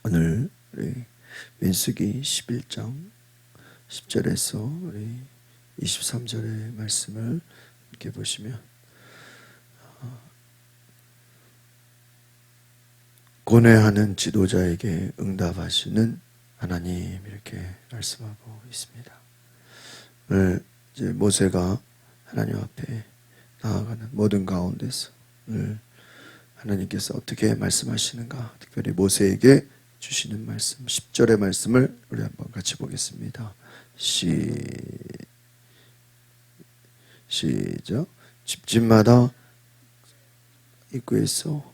오늘 우리 민수기 11장 10절에서 우리 23절의 말씀을 함께 보시면, 고뇌하는 지도자에게 응답하시는 하나님, 이렇게 말씀하고 있습니다. 오늘 이제 모세가 하나님 앞에 나아가는 모든 가운데서 오늘 하나님께서 어떻게 말씀하시는가, 특별히 모세에게 주시는 말씀 10절의 말씀을 우리 한번 같이 보겠습니다. 시작. 집집마다 입구에서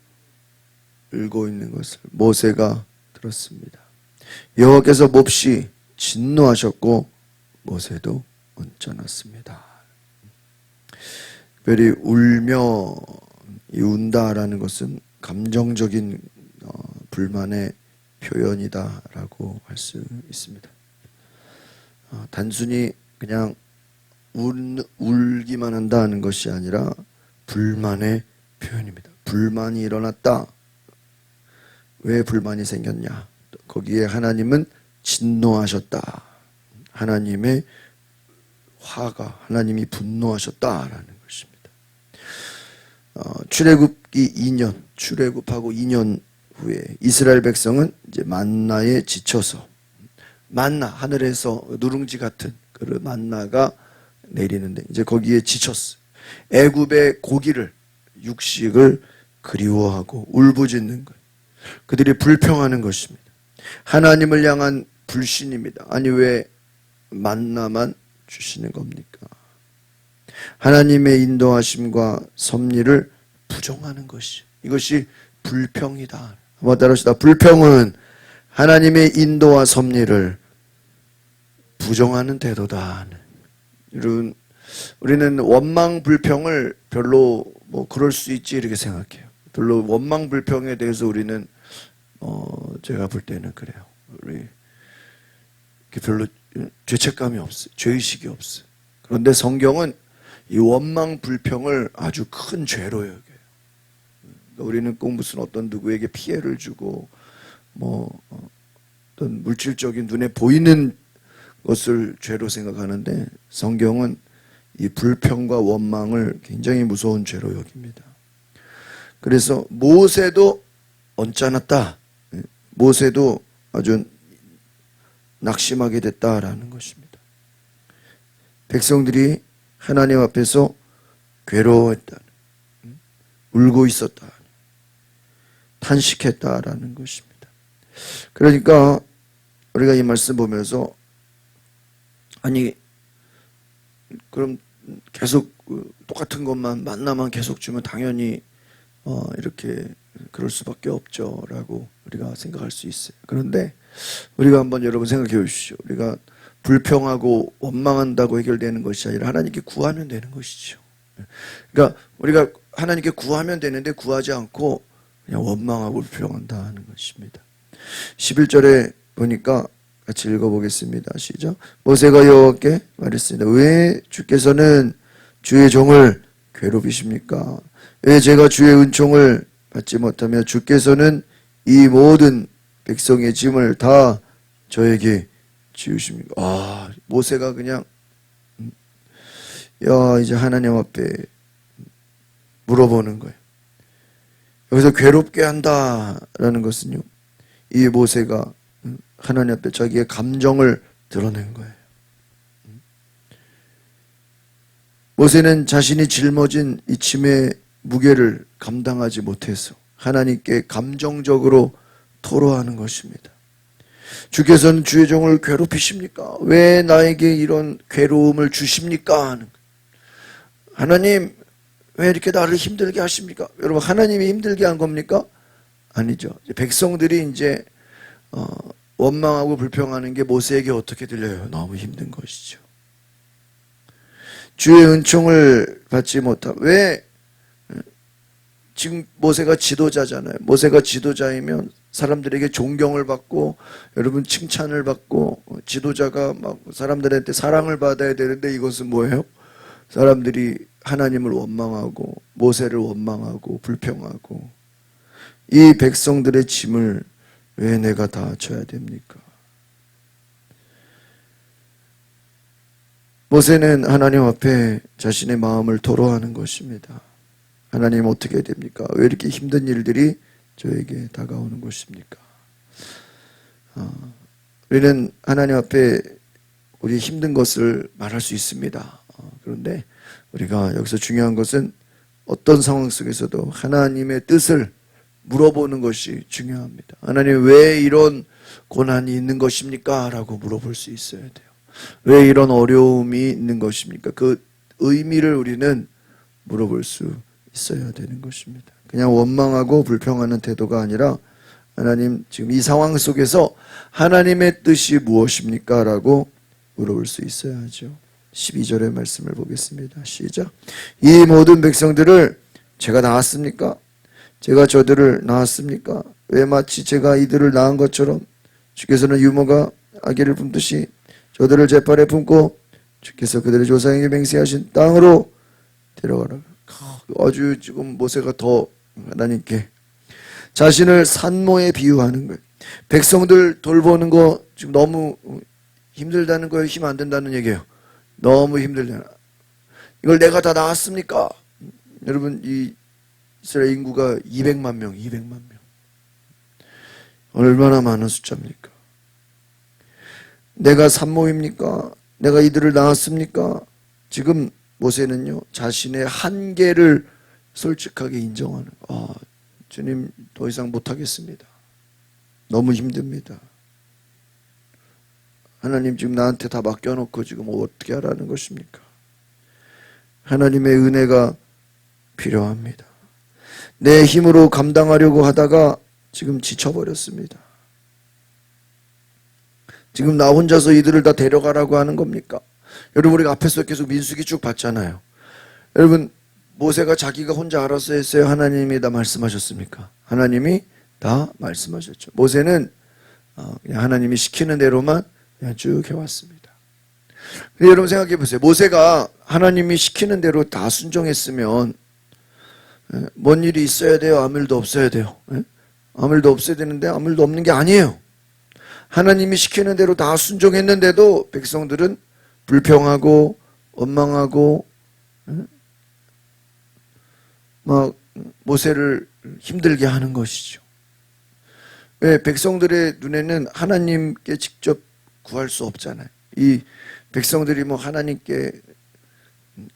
울고 있는 것을 모세가 들었습니다. 여호와께서 몹시 진노하셨고 모세도 얹혀놨습니다. 특별히 울며 운다라는 것은 감정적인 불만의 표현이다라고 할 수 있습니다. 단순히 그냥 울기만 한다는 것이 아니라 불만의 표현입니다. 불만이 일어났다. 왜 불만이 생겼냐? 거기에 하나님은 진노하셨다. 하나님의 화가, 하나님이 분노하셨다라는 것입니다. 출애굽기 2년, 출애굽하고 2년 후에 이스라엘 백성은 이제 만나에 지쳐서, 만나, 하늘에서 누룽지 같은 그 만나가 내리는데 이제 거기에 지쳤어요. 애굽의 고기를, 육식을 그리워하고 울부짖는 거예요. 그들이 불평하는 것입니다. 하나님을 향한 불신입니다. 아니, 왜 만나만 주시는 겁니까? 하나님의 인도하심과 섭리를 부정하는 것이, 이것이 불평이다. 한번 따라합시다. 불평은 하나님의 인도와 섭리를 부정하는 태도다. 이런, 우리는 원망 불평을 별로 그럴 수 있지 이렇게 생각해요. 별로 원망 불평에 대해서 우리는 제가 볼 때는 그래요. 우리 별로 죄책감이 없어요. 죄의식이 없어요. 그런데 성경은 이 원망 불평을 아주 큰 죄로 여겨요. 우리는 꼭 무슨 어떤 누구에게 피해를 주고 어떤 물질적인 눈에 보이는 것을 죄로 생각하는데, 성경은 이 불평과 원망을 굉장히 무서운 죄로 여깁니다. 그래서 모세도 언짢았다. 모세도 아주 낙심하게 됐다라는 것입니다. 백성들이 하나님 앞에서 괴로워했다, 울고 있었다, 탄식했다라는 것입니다. 그러니까 우리가 이 말씀 보면서, 아니 그럼 계속 똑같은 것만, 만나만 계속 주면 당연히 이렇게 그럴 수밖에 없죠 라고 우리가 생각할 수 있어요. 그런데 우리가 한번 여러분 생각해 보십시오. 우리가 불평하고 원망한다고 해결되는 것이 아니라 하나님께 구하면 되는 것이죠. 그러니까 우리가 하나님께 구하면 되는데 구하지 않고 그냥 원망하고 불평한다는 것입니다. 11절에 보니까 같이 읽어보겠습니다. 시작. 모세가 여호와께 말했습니다. 왜 주께서는 주의 종을 괴롭히십니까? 왜 제가 주의 은총을 받지 못하며 주께서는 이 모든 백성의 짐을 다 저에게 지우십니까? 모세가 그냥 이제 하나님 앞에 물어보는 거예요. 여기서 괴롭게 한다라는 것은요, 이 모세가 하나님 앞에 자기의 감정을 드러낸 거예요. 모세는 자신이 짊어진 이 짐의 무게를 감당하지 못해서 하나님께 감정적으로 토로하는 것입니다. 주께서는 주의 종을 괴롭히십니까? 왜 나에게 이런 괴로움을 주십니까? 하는 거예요. 하나님, 왜 이렇게 나를 힘들게 하십니까? 여러분, 하나님이 힘들게 한 겁니까? 아니죠. 백성들이 이제 원망하고 불평하는 게 모세에게 어떻게 들려요? 너무 힘든 것이죠. 주의 은총을 받지 못하. 왜? 지금 모세가 지도자잖아요. 모세가 지도자이면 사람들에게 존경을 받고, 여러분 칭찬을 받고, 지도자가 막 사람들한테 사랑을 받아야 되는데, 이것은 뭐예요? 사람들이 하나님을 원망하고 모세를 원망하고 불평하고 이 백성들의 짐을 왜 내가 다 져야 됩니까? 모세는 하나님 앞에 자신의 마음을 토로하는 것입니다. 하나님 어떻게 해야 됩니까? 왜 이렇게 힘든 일들이 저에게 다가오는 것입니까? 우리는 하나님 앞에 우리 힘든 것을 말할 수 있습니다. 그런데 우리가 여기서 중요한 것은 어떤 상황 속에서도 하나님의 뜻을 물어보는 것이 중요합니다. 하나님 왜 이런 고난이 있는 것입니까? 라고 물어볼 수 있어야 돼요. 왜 이런 어려움이 있는 것입니까? 그 의미를 우리는 물어볼 수 있어야 되는 것입니다. 그냥 원망하고 불평하는 태도가 아니라 하나님 지금 이 상황 속에서 하나님의 뜻이 무엇입니까? 라고 물어볼 수 있어야 하죠. 12절의 말씀을 보겠습니다. 시작. 이 모든 백성들을 제가 낳았습니까? 제가 저들을 낳았습니까? 왜 마치 제가 이들을 낳은 것처럼 주께서는 유모가 아기를 품듯이 저들을 제 팔에 품고 주께서 그들의 조상에게 맹세하신 땅으로 데려가라. 아주 지금 모세가 더 하나님께 자신을 산모에 비유하는 거예요. 백성들 돌보는 거 지금 너무 힘들다는 거예요? 힘 안 된다는 얘기예요? 너무 힘들잖아. 이걸 내가 다 낳았습니까? 여러분 이 이스라엘 인구가 200만 명, 200만 명. 얼마나 많은 숫자입니까? 내가 산모입니까? 내가 이들을 낳았습니까? 지금 모세는요 자신의 한계를 솔직하게 인정하는 주님 더 이상 못하겠습니다. 너무 힘듭니다. 하나님 지금 나한테 다 맡겨놓고 지금 어떻게 하라는 것입니까? 하나님의 은혜가 필요합니다. 내 힘으로 감당하려고 하다가 지금 지쳐버렸습니다. 지금 나 혼자서 이들을 다 데려가라고 하는 겁니까? 여러분 우리가 앞에서 계속 민수기 쭉 봤잖아요. 여러분 모세가 자기가 혼자 알아서 했어요? 하나님이 다 말씀하셨습니까? 하나님이 다 말씀하셨죠. 모세는 그냥 하나님이 시키는 대로만 그냥 쭉 해왔습니다. 근데 여러분 생각해 보세요. 모세가 하나님이 시키는 대로 다 순종했으면 뭔 일이 있어야 돼요? 아무 일도 없어야 돼요? 아무 일도 없어야 되는데 아무 일도 없는 게 아니에요. 하나님이 시키는 대로 다 순종했는데도 백성들은 불평하고 원망하고 막 모세를 힘들게 하는 것이죠. 왜? 백성들의 눈에는 하나님께 직접 구할 수 없잖아요. 이 백성들이 뭐 하나님께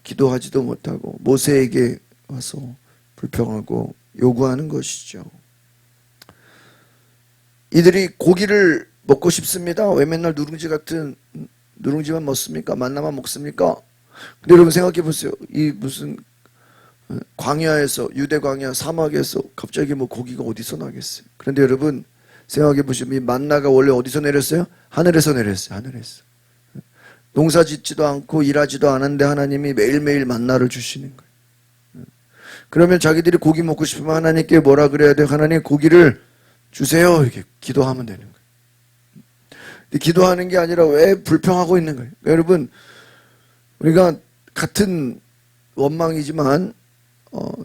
기도하지도 못하고 모세에게 와서 불평하고 요구하는 것이죠. 이들이 고기를 먹고 싶습니다. 왜 맨날 누룽지만 먹습니까? 만나만 먹습니까? 근데 여러분 생각해 보세요. 이 무슨 광야에서 유대 광야 사막에서 갑자기 뭐 고기가 어디서 나겠어요? 그런데 여러분 생각해 보시면 이 만나가 원래 어디서 내렸어요? 하늘에서 내렸어요. 하늘에서. 농사 짓지도 않고 일하지도 않았는데 하나님이 매일매일 만나를 주시는 거예요. 그러면 자기들이 고기 먹고 싶으면 하나님께 뭐라 그래야 돼요? 하나님 고기를 주세요. 이렇게 기도하면 되는 거예요. 근데 기도하는 게 아니라 왜 불평하고 있는 거예요? 그러니까 여러분 우리가 같은 원망이지만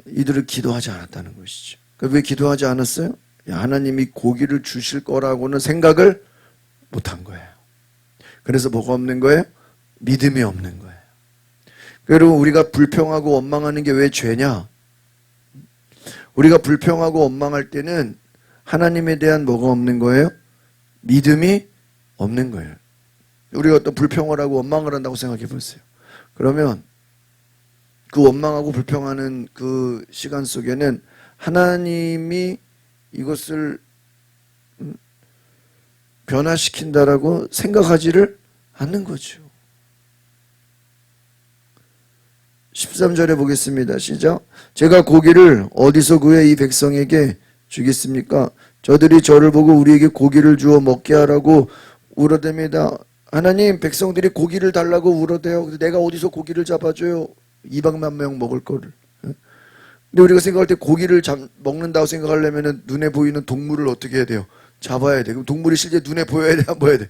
이들을 기도하지 않았다는 것이죠. 그러니까 왜 기도하지 않았어요? 하나님이 고기를 주실 거라고는 생각을 못한 거예요. 그래서 뭐가 없는 거예요? 믿음이 없는 거예요. 그러니까 여러분 우리가 불평하고 원망하는 게 왜 죄냐? 우리가 불평하고 원망할 때는 하나님에 대한 뭐가 없는 거예요? 믿음이 없는 거예요. 우리가 또 불평을 하고 원망을 한다고 생각해 보세요. 그러면 그 원망하고 불평하는 그 시간 속에는 하나님이 이것을 변화시킨다라고 생각하지를 않는 거죠. 13절에 보겠습니다. 시작. 제가 고기를 어디서 구해 이 백성에게 주겠습니까? 저들이 저를 보고 우리에게 고기를 주어 먹게 하라고 울어댑니다. 하나님 백성들이 고기를 달라고 울어대요. 내가 어디서 고기를 잡아줘요? 200만 명 먹을 거를. 근데 우리가 생각할 때 고기를 먹는다고 생각하려면 눈에 보이는 동물을 어떻게 해야 돼요? 잡아야 돼. 그럼 동물이 실제 눈에 보여야 돼? 안 보여야 돼?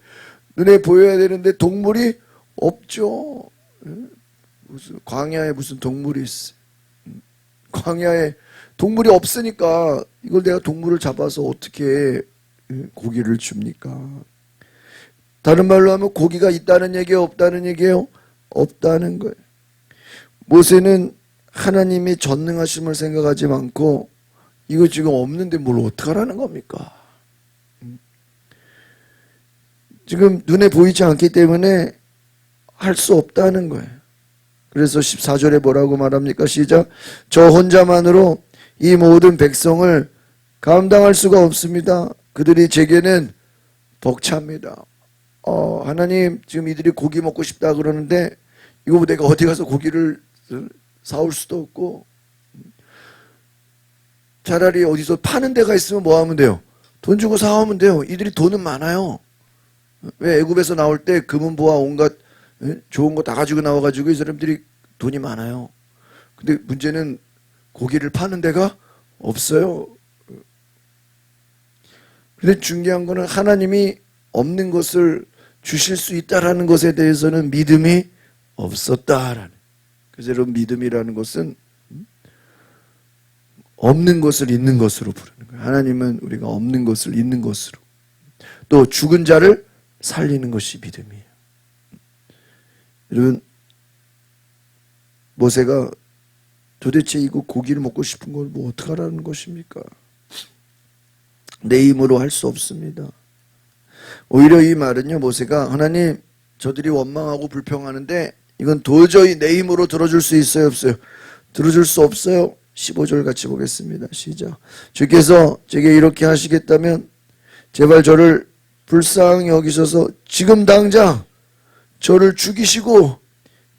눈에 보여야 되는데 동물이 없죠. 무슨 광야에 무슨 동물이 있어? 광야에 동물이 없으니까 이걸 내가 동물을 잡아서 어떻게 고기를 줍니까? 다른 말로 하면 고기가 있다는 얘기예요, 없다는 얘기예요? 없다는 거예요. 모세는 하나님이 전능하심을 생각하지 않고 이거 지금 없는데 뭘 어떡하라는 겁니까? 지금 눈에 보이지 않기 때문에 할 수 없다는 거예요. 그래서 14절에 뭐라고 말합니까? 시작. 저 혼자만으로 이 모든 백성을 감당할 수가 없습니다. 그들이 제게는 벅찹니다. 하나님 지금 이들이 고기 먹고 싶다 그러는데 이거 내가 어디 가서 고기를 사올 수도 없고, 차라리 어디서 파는 데가 있으면 뭐 하면 돼요? 돈 주고 사오면 돼요. 이들이 돈은 많아요. 왜 애굽에서 나올 때 금은보화 온갖 좋은 거 다 가지고 나와가지고 이 사람들이 돈이 많아요. 근데 문제는 고기를 파는 데가 없어요. 근데 중요한 거는 하나님이 없는 것을 주실 수 있다라는 것에 대해서는 믿음이 없었다라는. 그래서 여러분, 믿음이라는 것은 없는 것을 있는 것으로 부르는 거예요. 하나님은 우리가 없는 것을 있는 것으로, 또 죽은 자를 살리는 것이 믿음이에요. 여러분, 모세가 도대체 이거 고기를 먹고 싶은 걸 뭐 어떡하라는 것입니까? 내 힘으로 할 수 없습니다. 오히려 이 말은요, 모세가 하나님 저들이 원망하고 불평하는데 이건 도저히 내 힘으로 들어줄 수 있어요, 없어요? 들어줄 수 없어요. 15절 같이 보겠습니다. 시작. 주께서 제게 이렇게 하시겠다면 제발 저를 불쌍히 여기셔서 지금 당장 저를 죽이시고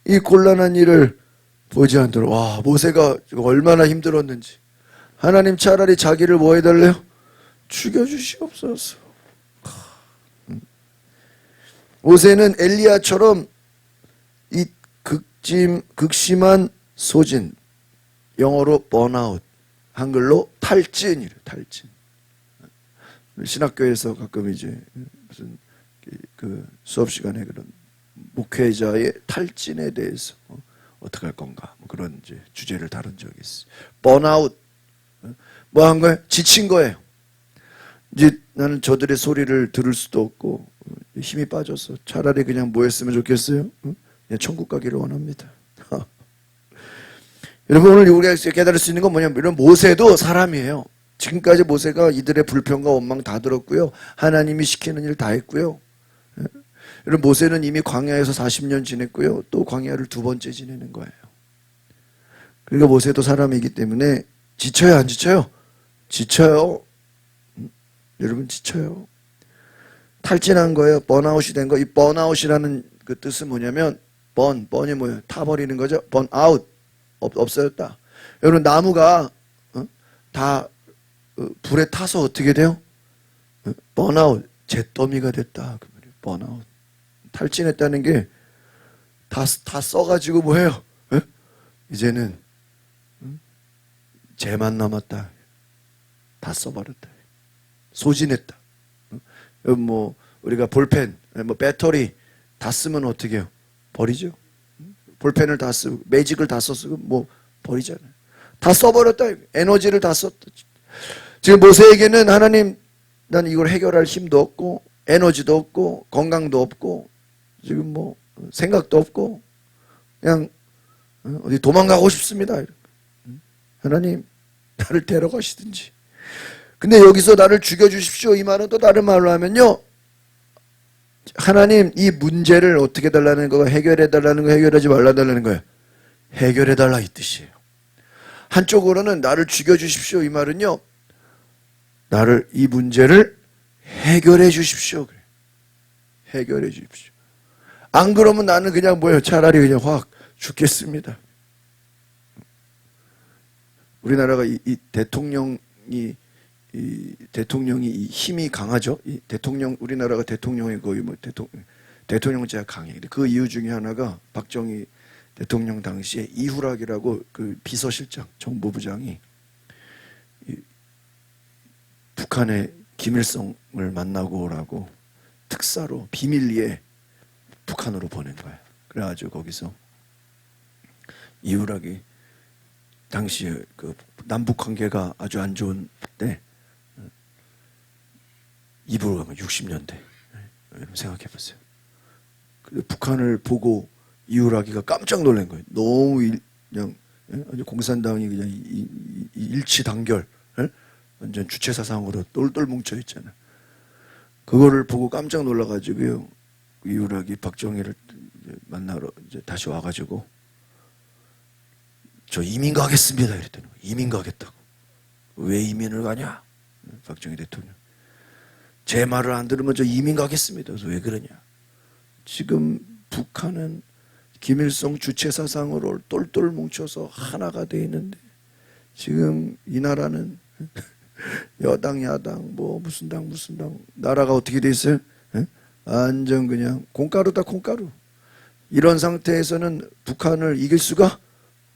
이 곤란한 일을 보지 않도록. 와, 모세가 얼마나 힘들었는지. 하나님 차라리 자기를 뭐 해달래요? 죽여주시옵소서. 모세는 엘리야처럼 이 극심한 소진, 영어로 번아웃, 한글로 탈진이래요. 탈진. 신학교에서 가끔 이제 무슨 그 수업 시간에 그런 목회자의 탈진에 대해서 어떻게 할 건가 뭐 그런 이제 주제를 다룬 적이 있어요. 번아웃, 뭐 한 거예요? 지친 거예요. 이제 나는 저들의 소리를 들을 수도 없고 힘이 빠져서 차라리 그냥 뭐 했으면 좋겠어요? 그냥 천국 가기를 원합니다. 여러분, 오늘 우리가 깨달을 수 있는 건 뭐냐면, 이런 모세도 사람이에요. 지금까지 모세가 이들의 불평과 원망 다 들었고요. 하나님이 시키는 일 다 했고요. 여러분, 모세는 이미 광야에서 40년 지냈고요. 또 광야를 2번째 지내는 거예요. 그러니까 모세도 사람이기 때문에 지쳐요, 안 지쳐요? 지쳐요. 여러분, 지쳐요. 탈진한 거예요. 번아웃이 된 거. 이 번아웃이라는 그 뜻은 뭐냐면, 번이 뭐예요? 타버리는 거죠. 번아웃. 없어졌다. 여러분, 나무가 다 불에 타서 어떻게 돼요? 번아웃, 잿더미가 됐다. 그 말이에요. 번아웃. 탈진했다는 게 다 써가지고 뭐예요? 이제는 재만 남았다. 다 써버렸다. 소진했다. 뭐 우리가 볼펜, 뭐 배터리 다 쓰면 어떻게 해요? 버리죠. 볼펜을 다 쓰고 매직을 다 썼고 뭐 버리잖아요. 다 써버렸다. 에너지를 다 썼다. 지금 모세에게는 하나님, 난 이걸 해결할 힘도 없고 에너지도 없고 건강도 없고 지금 뭐 생각도 없고 그냥 어디 도망가고 싶습니다. 하나님, 나를 데려가시든지. 근데 여기서 나를 죽여주십시오, 이 말은 또 다른 말로 하면요, 하나님 이 문제를 어떻게 달라는 거예요? 해결해 달라는 거예요? 해결하지 말라 달라는 거예요? 해결해 달라 이 뜻이에요. 한쪽으로는 나를 죽여주십시오, 이 말은요, 나를 이 문제를 해결해 주십시오. 그래. 해결해 주십시오. 안 그러면 나는 그냥 뭐예요? 차라리 그냥 확 죽겠습니다. 우리나라가 이 대통령이 이 힘이 강하죠. 이 대통령, 우리나라가 대통령이 거의 뭐 대통령제가 강해. 근데 그 이유 중에 하나가 박정희 대통령 당시에 이후락이라고 그 비서실장, 정보부장이 북한의 김일성을 만나고 오라고 특사로 비밀리에 북한으로 보낸 거예요. 그래가지고 거기서 이후락이 당시에 그 남북 관계가 아주 안 좋은 때 입으로 가면 60년대. 여러분 생각해 보세요. 북한을 보고 이후라기가 깜짝 놀란 거예요. 너무 그냥 공산당이 그냥 일치 단결, 완전 주체 사상으로 똘똘 뭉쳐 있잖아요. 그거를 보고 깜짝 놀라가지고요. 이후라기 박정희를 만나러 이제 다시 와가지고 저 이민 가겠습니다. 이랬더니 이민 가겠다고. 왜 이민을 가냐? 박정희 대통령. 제 말을 안 들으면 저 이민 가겠습니다. 그래서 왜 그러냐? 지금 북한은 김일성 주체 사상으로 똘똘 뭉쳐서 하나가 돼 있는데 지금 이 나라는 여당 야당 뭐 무슨 당 나라가 어떻게 돼 있어요? 완전 그냥 콩가루다 콩가루. 이런 상태에서는 북한을 이길 수가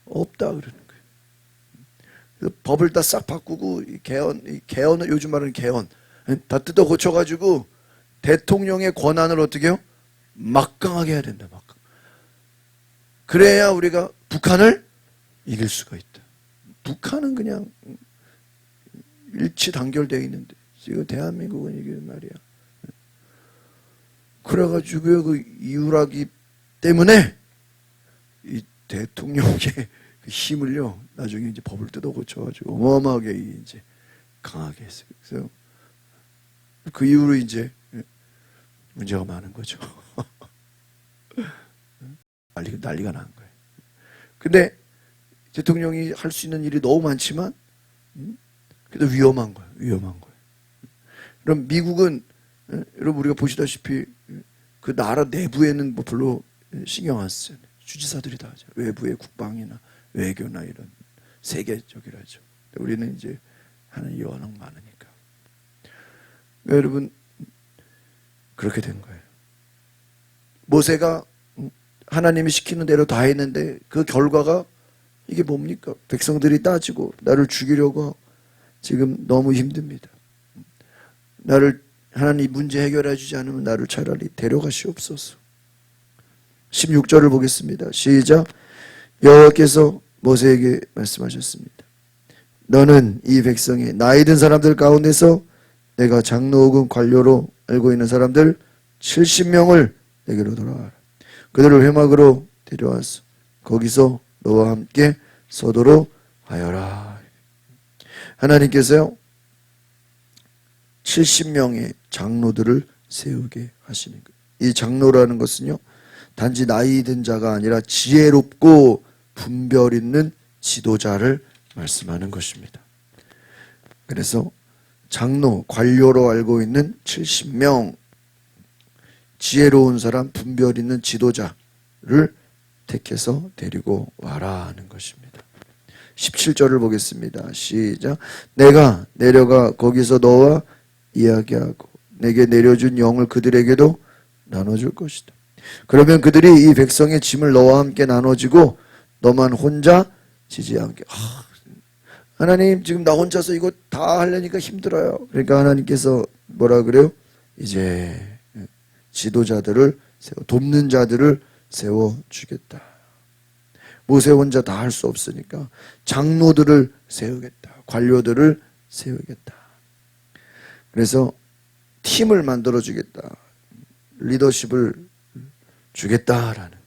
없다 그러는 거예요. 그래서 법을 다 싹 바꾸고 개헌을 요즘 말하는 개헌 다 뜯어 고쳐가지고 대통령의 권한을 어떻게 해요? 막강하게 해야 된다. 막강. 그래야 우리가 북한을 이길 수가 있다. 북한은 그냥 일치 단결되어 있는데 지금 대한민국은 이게 말이야. 그래가지고 그 이후라기 때문에 이 대통령의 그 힘을요 나중에 이제 법을 뜯어 고쳐가지고 어마어마하게 이제 강하게 했어요. 그래서 그 이후로 이제 문제가 많은 거죠. 난리가 난 거예요. 근데 대통령이 할 수 있는 일이 너무 많지만 그래도 위험한 거예요. 위험한 거예요. 그럼 미국은 여러분 우리가 보시다시피 그 나라 내부에는 뭐 별로 신경 안 써요. 주지사들이 다 하죠. 외부의 국방이나 외교나 이런 세계적이라 하죠. 우리는 이제 하는 워낙 많으니까. 그러니까 여러분 그렇게 된 거예요. 모세가 하나님이 시키는 대로 다 했는데 그 결과가 이게 뭡니까? 백성들이 따지고 나를 죽이려고 지금 너무 힘듭니다. 나를 하나님 문제 해결해 주지 않으면 나를 차라리 데려가시옵소서. 16절을 보겠습니다. 시작. 여호와께서 모세에게 말씀하셨습니다. 너는 이 백성의 나이 든 사람들 가운데서 내가 장로 혹은 관료로 알고 있는 사람들 70명을 내게로 돌아와라. 그들을 회막으로 데려와서 거기서 너와 함께 서도록 하여라. 하나님께서요 70명의 장로들을 세우게 하시는 거예요. 이 장로라는 것은요 단지 나이 든 자가 아니라 지혜롭고 분별 있는 지도자를 말씀하는 것입니다. 그래서 장로, 관료로 알고 있는 70명 지혜로운 사람, 분별 있는 지도자를 택해서 데리고 와라 하는 것입니다. 17절을 보겠습니다. 시작. 내가 내려가 거기서 너와 이야기하고 내게 내려준 영을 그들에게도 나눠줄 것이다. 그러면 그들이 이 백성의 짐을 너와 함께 나눠지고 너만 혼자 지지 않게. 하나님 지금 나 혼자서 이거 다 하려니까 힘들어요. 그러니까 하나님께서 뭐라 그래요? 이제 지도자들을 돕는 자들을 세워주겠다. 모세 혼자 다 할 수 없으니까 장로들을 세우겠다. 관료들을 세우겠다. 그래서 팀을 만들어주겠다. 리더십을 주겠다라는 거예요.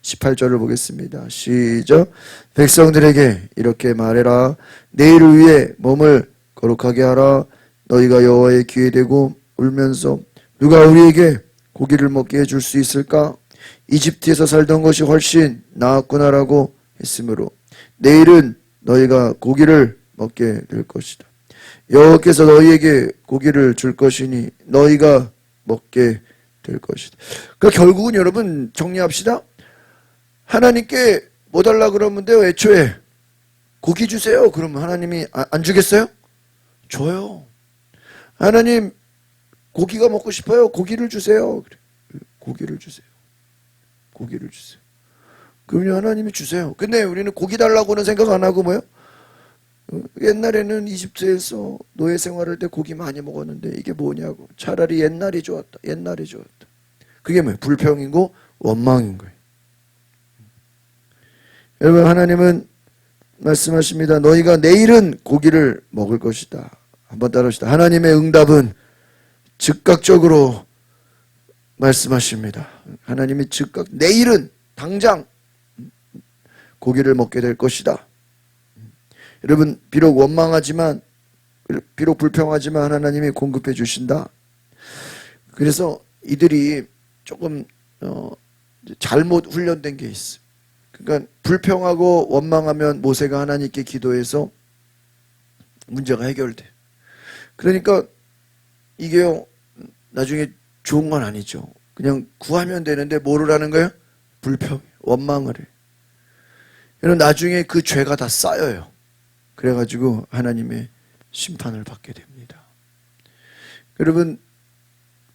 18절을 보겠습니다. 시작. 백성들에게 이렇게 말해라. 내일을 위해 몸을 거룩하게 하라. 너희가 여호와의 귀에 대고 울면서 누가 우리에게 고기를 먹게 해줄 수 있을까? 이집트에서 살던 것이 훨씬 나았구나라고 했으므로 내일은 너희가 고기를 먹게 될 것이다. 여호와께서 너희에게 고기를 줄 것이니 너희가 먹게 될 것이다. 그러니까 결국은 여러분 정리합시다. 하나님께 뭐 달라 그러면 돼요. 애초에 고기 주세요. 그러면 하나님이 안 주겠어요? 줘요. 하나님 고기가 먹고 싶어요. 고기를 주세요. 고기를 주세요. 고기를 주세요. 그러면 하나님이 주세요. 근데 우리는 고기 달라고는 생각 안 하고 뭐요? 옛날에는 이집트에서 노예 생활할 때 고기 많이 먹었는데 이게 뭐냐고. 차라리 옛날이 좋았다. 옛날이 좋았다. 그게 뭐예요? 불평이고 원망인 거예요. 여러분 하나님은 말씀하십니다. 너희가 내일은 고기를 먹을 것이다. 한번 따라합시다. 하나님의 응답은 즉각적으로 말씀하십니다. 하나님이 내일은 당장 고기를 먹게 될 것이다. 여러분, 비록 원망하지만, 비록 불평하지만 하나님이 공급해 주신다. 그래서 이들이 조금 잘못 훈련된 게 있어. 그러니까 불평하고 원망하면 모세가 하나님께 기도해서 문제가 해결돼. 그러니까 이게요, 나중에 좋은 건 아니죠. 그냥 구하면 되는데 뭐를 하는 거예요? 불평, 원망을 해. 그럼 나중에 그 죄가 다 쌓여요. 그래가지고 하나님의 심판을 받게 됩니다. 여러분,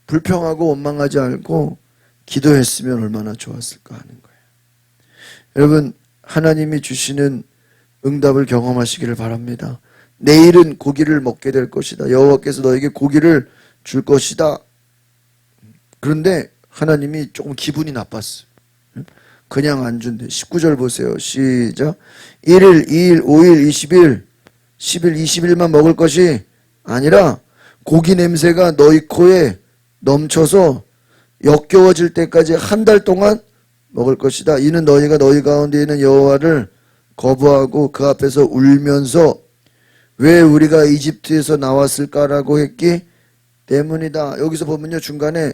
불평하고 원망하지 않고 기도했으면 얼마나 좋았을까 하는 거예요. 여러분, 하나님이 주시는 응답을 경험하시기를 바랍니다. 내일은 고기를 먹게 될 것이다. 여호와께서 너에게 고기를 줄 것이다. 그런데 하나님이 조금 기분이 나빴어요. 그냥 안 준대. 19절 보세요. 시작. 1일, 2일, 5일, 20일, 10일, 20일만 먹을 것이 아니라 고기 냄새가 너희 코에 넘쳐서 역겨워질 때까지 한 달 동안 먹을 것이다. 이는 너희가 너희 가운데 있는 여호와를 거부하고 그 앞에서 울면서 왜 우리가 이집트에서 나왔을까라고 했기 때문이다. 여기서 보면요, 중간에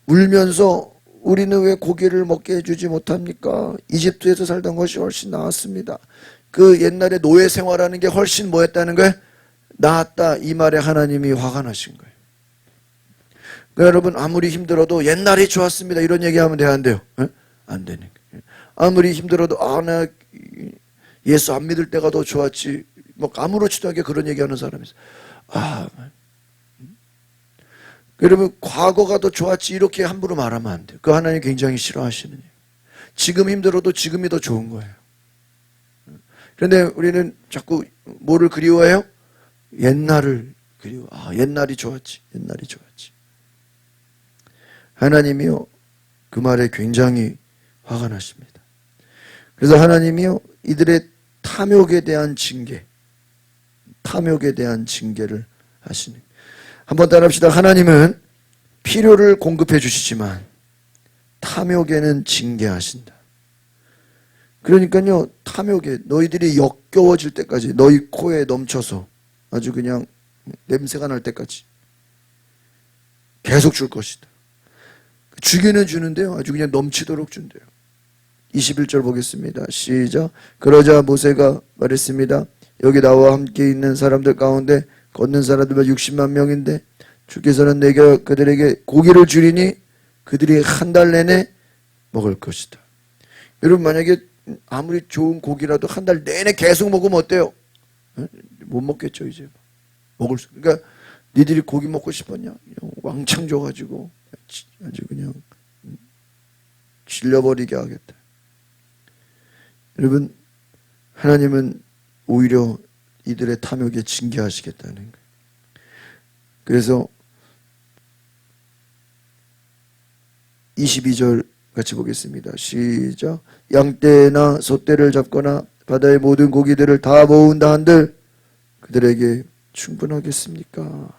울면서 우리는 왜 고기를 먹게 해주지 못합니까? 이집트에서 살던 것이 훨씬 나았습니다. 그 옛날에 노예 생활하는 게 훨씬 뭐였다는 거예요? 나았다. 이 말에 하나님이 화가 나신 거예요. 그러니까 여러분, 아무리 힘들어도 옛날이 좋았습니다. 이런 얘기하면 돼요, 안 돼요? 에? 안 되는 거예요. 아무리 힘들어도 나 예수 안 믿을 때가 더 좋았지. 뭐 아무렇지도 않게 그런 얘기하는 사람이 있어요. 여러분, 과거가 더 좋았지 이렇게 함부로 말하면 안 돼요. 그 하나님 굉장히 싫어하시는 얘기. 지금 힘들어도 지금이 더 좋은 거예요. 그런데 우리는 자꾸 뭐를 그리워해요? 옛날을 그리워. 옛날이 좋았지. 옛날이 좋았지. 하나님이요, 그 말에 굉장히 화가 나십니다. 그래서 하나님이요, 이들의 탐욕에 대한 징계를 하시는 거예요. 한번 따라합시다. 하나님은 필요를 공급해 주시지만 탐욕에는 징계하신다. 그러니까요, 탐욕에 너희들이 역겨워질 때까지, 너희 코에 넘쳐서 아주 그냥 냄새가 날 때까지 계속 줄 것이다. 주기는 주는데요, 아주 그냥 넘치도록 준대요. 21절 보겠습니다. 시작. 그러자 모세가 말했습니다. 여기 나와 함께 있는 사람들 가운데 걷는 사람들만 60만 명인데 주께서는 내가 그들에게 고기를 주리니 그들이 한 달 내내 먹을 것이다. 여러분, 만약에 아무리 좋은 고기라도 한 달 내내 계속 먹으면 어때요? 못 먹겠죠. 이제 먹을 수. 그러니까 니들이 고기 먹고 싶었냐? 왕창 줘가지고 아주 그냥 질려버리게 하겠다. 여러분, 하나님은 오히려 이들의 탐욕에 징계하시겠다는 거예요. 그래서 22절 같이 보겠습니다. 시작. 양떼나 소떼를 잡거나 바다의 모든 고기들을 다 모은다 한들 그들에게 충분하겠습니까?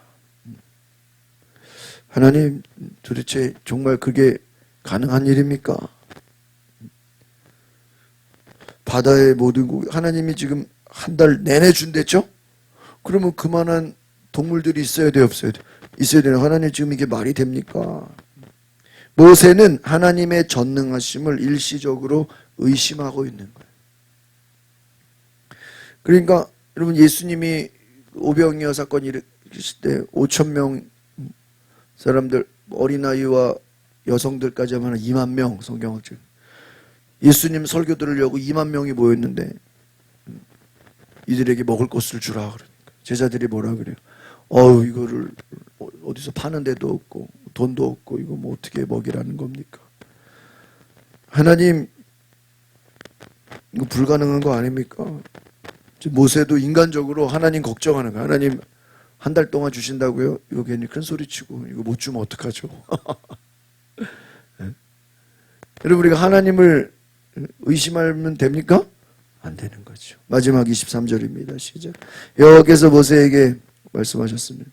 하나님, 도대체 정말 그게 가능한 일입니까? 바다의 모든 고기, 하나님이 지금 한 달 내내 준댔죠? 그러면 그만한 동물들이 있어야 돼요, 없어야 돼요? 있어야 돼요. 하나님, 지금 이게 말이 됩니까? 모세는 하나님의 전능하심을 일시적으로 의심하고 있는 거예요. 그러니까 여러분, 예수님이 오병이어 사건 일으키실 때 5천 명 사람들, 어린아이와 여성들까지 하면 2만 명, 성경학적 예수님 설교 들으려고 2만 명이 모였는데 이들에게 먹을 것을 주라 그러니까 제자들이 뭐라 그래요? 이거를 어디서 파는 데도 없고 돈도 없고 이거 뭐 어떻게 먹이라는 겁니까? 하나님, 이거 불가능한 거 아닙니까? 모세도 인간적으로 하나님 걱정하는 거야. 하나님, 한 달 동안 주신다고요? 이거 괜히 큰 소리 치고 이거 못 주면 어떡하죠? 네? 여러분, 우리가 하나님을 의심하면 됩니까? 안 되는 거죠. 마지막 23절입니다. 시작. 여호와께서 모세에게 말씀하셨습니다.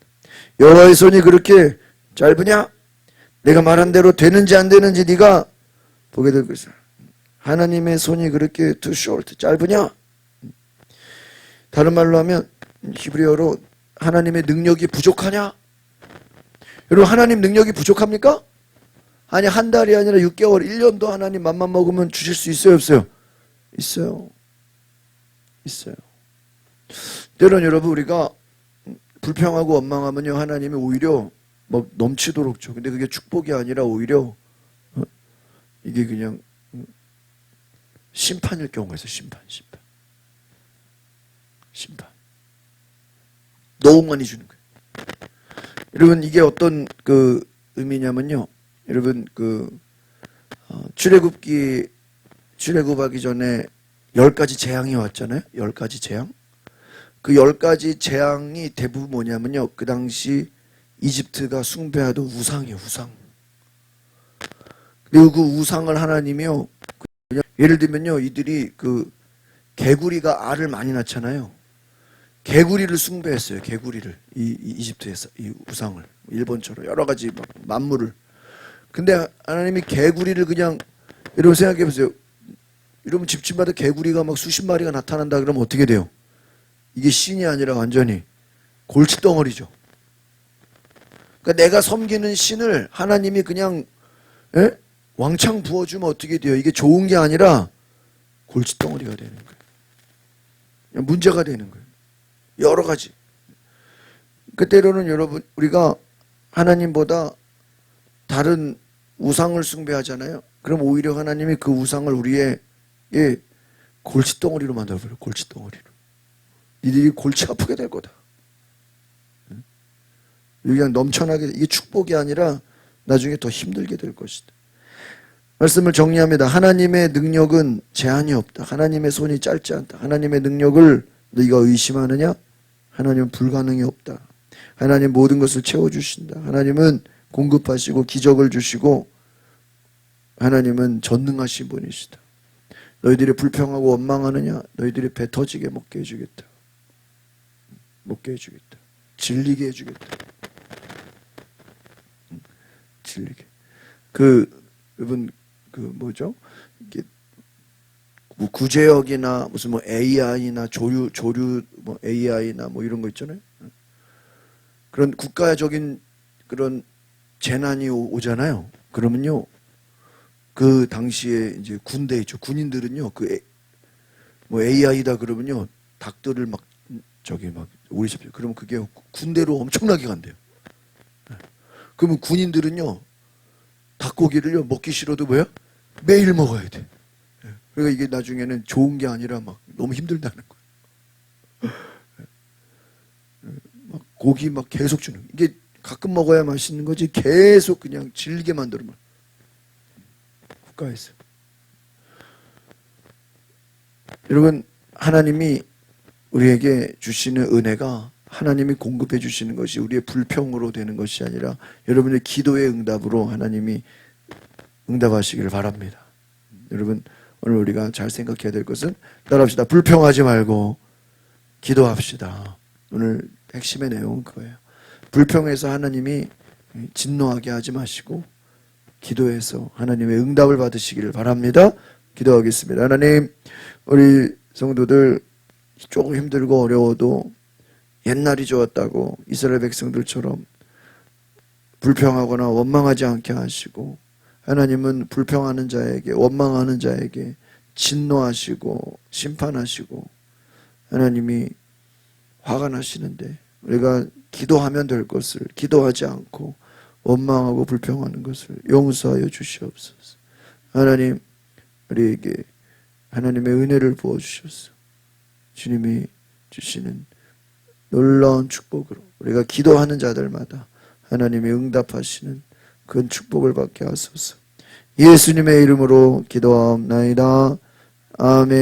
여호와의 손이 그렇게 짧으냐? 내가 말한 대로 되는지 안 되는지 네가 보게 될 것이다. 하나님의 손이 그렇게 too short, 짧으냐? 다른 말로 하면 히브리어로 하나님의 능력이 부족하냐? 여러분, 하나님 능력이 부족합니까? 아니, 한 달이 아니라 6개월, 1년도 하나님 맘만 먹으면 주실 수 있어요, 없어요? 있어요. 있어요. 때론 여러분, 우리가 불평하고 원망하면요, 하나님이 오히려 막 넘치도록 줘. 근데 그게 축복이 아니라 오히려 이게 그냥 심판일 경우가 있어요. 심판. 너무 많이 주는 거예요. 여러분, 이게 어떤 그 의미냐면요. 여러분, 출애굽하기 전에 10가지 재앙이 왔잖아요. 10가지 재앙. 그 10가지 재앙이 대부분 뭐냐면요. 그 당시 이집트가 숭배하던 우상이에요, 우상. 그리고 그 우상을 하나님이요. 예를 들면요. 이들이 개구리가 알을 많이 낳잖아요. 개구리를 숭배했어요. 개구리를. 이집트에서 이 우상을. 일본처럼 여러 가지 막 만물을. 근데 하나님이 개구리를 그냥, 여러분 생각해 보세요. 여러분 집집마다 개구리가 막 수십 마리가 나타난다 그러면 어떻게 돼요? 이게 신이 아니라 완전히 골칫덩어리죠. 그러니까 내가 섬기는 신을 하나님이 그냥 왕창 부어주면 어떻게 돼요? 이게 좋은 게 아니라 골칫덩어리가 되는 거예요. 문제가 되는 거예요. 여러 가지. 그때로는 여러분, 우리가 하나님보다 다른 우상을 숭배하잖아요. 그럼 오히려 하나님이 그 우상을 우리의 골칫덩어리로 만들어버려요. 골칫덩어리로. 니들이 골치 아프게 될 거다. 그냥 넘쳐나게, 이게 축복이 아니라 나중에 더 힘들게 될 것이다. 말씀을 정리합니다. 하나님의 능력은 제한이 없다. 하나님의 손이 짧지 않다. 하나님의 능력을 네가 의심하느냐? 하나님은 불가능이 없다. 하나님 모든 것을 채워주신다. 하나님은 공급하시고 기적을 주시고 하나님은 전능하신 분이시다. 너희들이 불평하고 원망하느냐? 너희들이 배 터지게 먹게 해주겠다. 먹게 해주겠다. 질리게 해주겠다. 질리게. 여러분, 뭐죠? 이게 뭐 구제역이나 무슨 뭐 AI나 조류 뭐 AI나 뭐 이런 거 있잖아요. 그런 국가적인 그런 재난이 오잖아요. 그러면요, 그 당시에 이제 군대 있죠. 군인들은요, 뭐 AI다 그러면요, 닭들을 막 오리십시오. 그러면 그게 군대로 엄청나게 간대요. 그러면 군인들은요, 닭고기를요 먹기 싫어도 뭐야? 매일 먹어야 돼. 그러니까 이게 나중에는 좋은 게 아니라 막 너무 힘들다는 거예요. 막 고기 막 계속 주는. 이게 가끔 먹어야 맛있는 거지 계속 그냥 질게 만들면 국가에서. 여러분, 하나님이 우리에게 주시는 은혜가 하나님이 공급해 주시는 것이 우리의 불평으로 되는 것이 아니라 여러분의 기도의 응답으로 하나님이 응답하시기를 바랍니다. 여러분, 오늘 우리가 잘 생각해야 될 것은 따라합시다. 불평하지 말고 기도합시다. 오늘 핵심의 내용은 그거예요. 불평해서 하나님이 진노하게 하지 마시고 기도해서 하나님의 응답을 받으시기를 바랍니다. 기도하겠습니다. 하나님, 우리 성도들 조금 힘들고 어려워도 옛날이 좋았다고 이스라엘 백성들처럼 불평하거나 원망하지 않게 하시고, 하나님은 불평하는 자에게, 원망하는 자에게 진노하시고 심판하시고 하나님이 화가 나시는데 우리가 기도하면 될 것을 기도하지 않고 원망하고 불평하는 것을 용서하여 주시옵소서. 하나님, 우리에게 하나님의 은혜를 부어주셔서 주님이 주시는 놀라운 축복으로 우리가 기도하는 자들마다 하나님이 응답하시는 그 축복을 받게 하소서. 예수님의 이름으로 기도하옵나이다. 아멘.